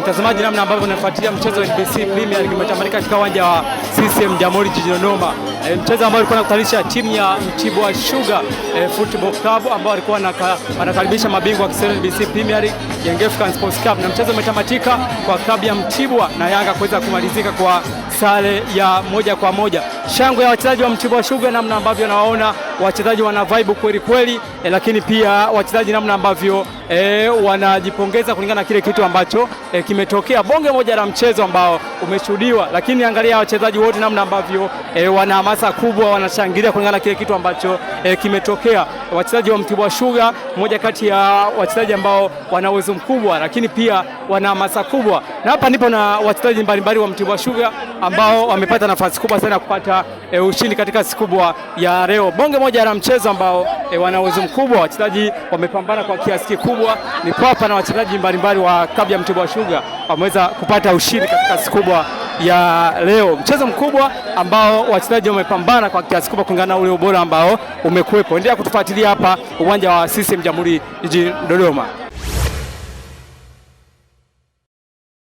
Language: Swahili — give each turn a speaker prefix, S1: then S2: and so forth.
S1: Mtazamaji, namna ambavyo unafuatilia mchezo wa NBC Premier League umetamatika katika uwanja wa CCM Jamhuri jijini Dodoma. Mchezo ambao ulikuwa unakutanisha timu ya Mtibwa Sugar Football Club ambao walikuwa wanakaribisha mabingwa wa NBC Premier League Young Africans Sports Club, na mchezo umetamatika kwa klabu ya Mtibwa na Yanga kuweza kumalizika kwa sare ya 1-1. Shangwe ya wachezaji wa Mtibwa Sugar, namna ambavyo nawaona wachezaji wana vibe kweli kweli, lakini pia wachezaji namna ambavyo wanajipongeza kulingana na kile kitu ambacho kimetokea. Bonge moja la mchezo ambao umeshuhudiwa, lakini angalia wachezaji wote namna ambavyo wana hamasa kubwa, wanashangilia kulingana na kile kitu ambacho kimetokea. Wachezaji wa Mtibwa Sugar, moja kati ya wachezaji ambao wana uwezo mkubwa, lakini pia wana hamasa kubwa, na hapa ndipo na wachezaji mbalimbali wa Mtibwa Sugar ambao wamepata nafasi kubwa sana kupata ushindi katika siku kubwa ya leo. Bonge moja la mchezo ambao wana uwezo mkubwa, wachezaji wamepambana kwa kiasi kikubwa. Ni papa na wachezaji mbalimbali wa klabu ya Mtibwa Sugar wameweza kupata ushindi katika siku kubwa ya leo. Mchezo mkubwa ambao wachezaji wamepambana kwa kiasi kubwa kulingana na ule ubora ambao umekuwepo. Endelea kutufuatilia hapa uwanja wa CCM Jamhuri jijini Dodoma.